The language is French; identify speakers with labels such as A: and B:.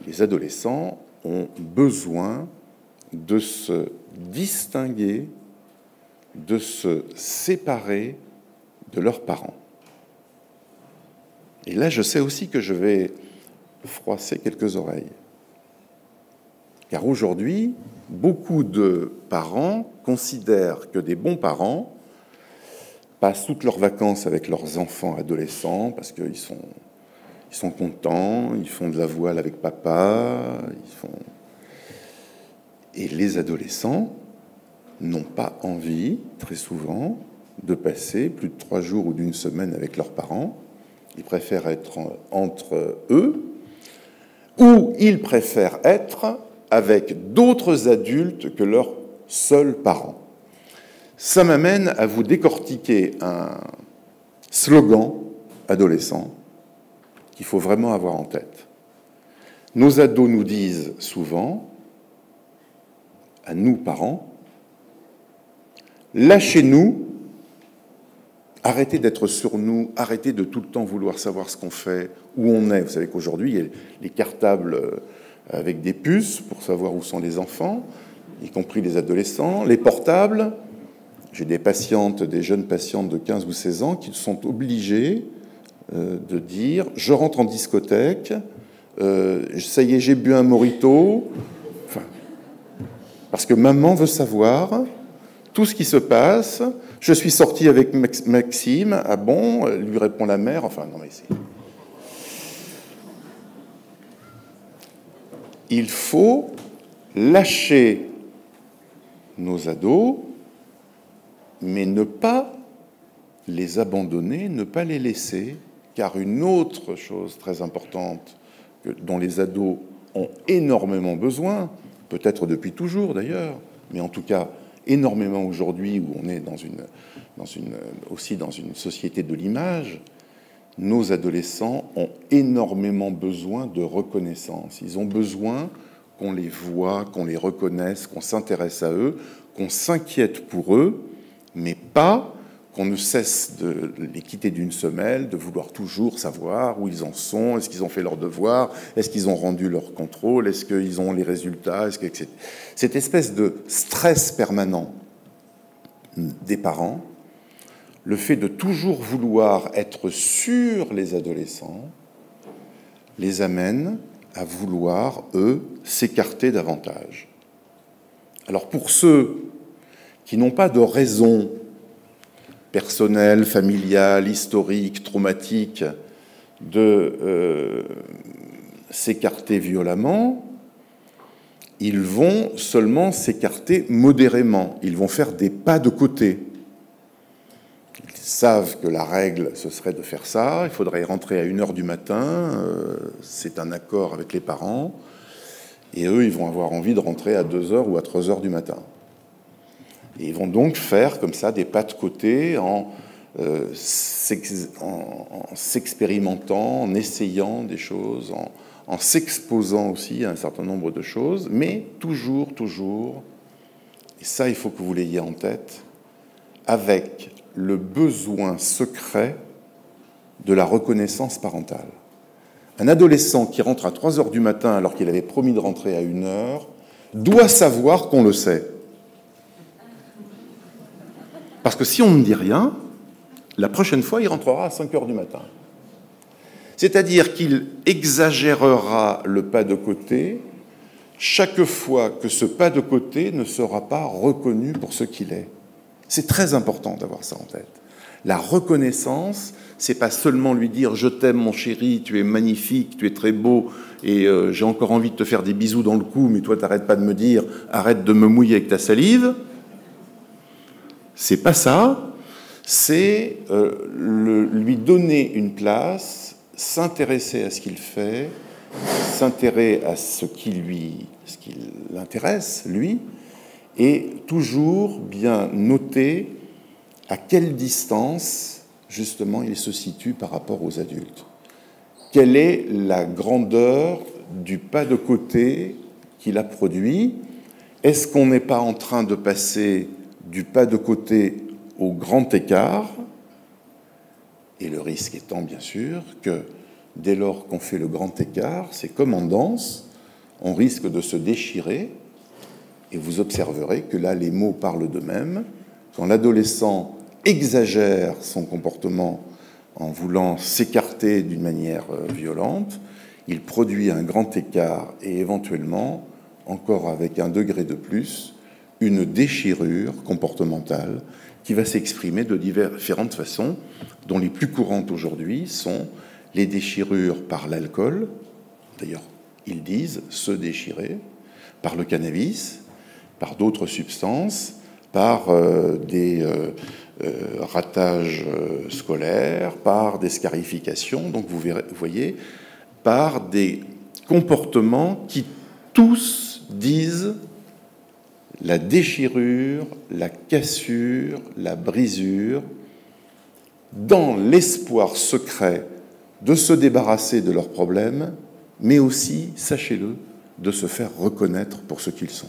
A: les adolescents ont besoin de se distinguer, de se séparer de leurs parents. Et là, je sais aussi que je vais froisser quelques oreilles. Car aujourd'hui, beaucoup de parents considèrent que des bons parents passent toutes leurs vacances avec leurs enfants adolescents parce qu'ils sont contents, ils font de la voile avec papa, Et les adolescents n'ont pas envie, très souvent, de passer plus de 3 jours ou d'une semaine avec leurs parents. Ils préfèrent être entre eux, ou ils préfèrent être avec d'autres adultes que leurs seuls parents. Ça m'amène à vous décortiquer un slogan adolescent qu'il faut vraiment avoir en tête. Nos ados nous disent souvent, à nous parents, lâchez-nous, arrêtez d'être sur nous, arrêtez de tout le temps vouloir savoir ce qu'on fait, où on est. Vous savez qu'aujourd'hui, il y a les cartables avec des puces pour savoir où sont les enfants, y compris les adolescents, les portables. J'ai des jeunes patientes de 15 ou 16 ans qui sont obligées de dire « je rentre en discothèque, ça y est, j'ai bu un mojito », parce que maman veut savoir tout ce qui se passe. Je suis sorti avec Maxime. Ah bon? Lui répond la mère. Enfin, non, mais c'est... Il faut lâcher nos ados, mais ne pas les abandonner, ne pas les laisser, car une autre chose très importante dont les ados ont énormément besoin, peut-être depuis toujours d'ailleurs, mais en tout cas énormément aujourd'hui où on est aussi dans une société de l'image, nos adolescents ont énormément besoin de reconnaissance. Ils ont besoin qu'on les voie, qu'on les reconnaisse, qu'on s'intéresse à eux, qu'on s'inquiète pour eux, mais pas qu'on ne cesse de les quitter d'une semelle, de vouloir toujours savoir où ils en sont, est-ce qu'ils ont fait leurs devoirs, est-ce qu'ils ont rendu leur contrôle, est-ce qu'ils ont les résultats, etc. Cette espèce de stress permanent des parents, le fait de toujours vouloir être sur les adolescents, les amène à vouloir, eux, s'écarter davantage. Alors pour ceux qui n'ont pas de raison personnelle, familiale, historique, traumatique de s'écarter violemment, ils vont seulement s'écarter modérément. Ils vont faire des pas de côté. Ils savent que la règle, ce serait de faire ça. Il faudrait rentrer à 1h du matin. C'est un accord avec les parents. Et eux, ils vont avoir envie de rentrer à 2h ou à 3h du matin. Et ils vont donc faire comme ça des pas de côté en s'expérimentant, en essayant des choses, en s'exposant aussi à un certain nombre de choses, mais toujours, et ça il faut que vous l'ayez en tête, avec le besoin secret de la reconnaissance parentale. Un adolescent qui rentre à 3h du matin alors qu'il avait promis de rentrer à 1h doit savoir qu'on le sait. Parce que si on ne dit rien, la prochaine fois, il rentrera à 5h du matin. C'est-à-dire qu'il exagérera le pas de côté chaque fois que ce pas de côté ne sera pas reconnu pour ce qu'il est. C'est très important d'avoir ça en tête. La reconnaissance, c'est pas seulement lui dire « je t'aime mon chéri, tu es magnifique, tu es très beau et j'ai encore envie de te faire des bisous dans le cou, mais toi t'arrêtes pas de me dire « arrête de me mouiller avec ta salive ». C'est pas ça, c'est lui donner une place, s'intéresser à ce qu'il fait, s'intéresser à ce qui l'intéresse, lui, et toujours bien noter à quelle distance, justement, il se situe par rapport aux adultes. Quelle est la grandeur du pas de côté qu'il a produit? Est-ce qu'on n'est pas en train de passer du pas de côté au grand écart, et le risque étant bien sûr que dès lors qu'on fait le grand écart, c'est comme en danse, on risque de se déchirer, et vous observerez que là, les mots parlent d'eux-mêmes. Quand l'adolescent exagère son comportement en voulant s'écarter d'une manière violente, il produit un grand écart et éventuellement, encore avec un degré de plus, une déchirure comportementale qui va s'exprimer de différentes façons, dont les plus courantes aujourd'hui sont les déchirures par l'alcool, d'ailleurs ils disent se déchirer, par le cannabis, par d'autres substances, par des ratages scolaires, par des scarifications, donc vous voyez, par des comportements qui tous disent la déchirure, la cassure, la brisure, dans l'espoir secret de se débarrasser de leurs problèmes, mais aussi, sachez-le, de se faire reconnaître pour ce qu'ils sont.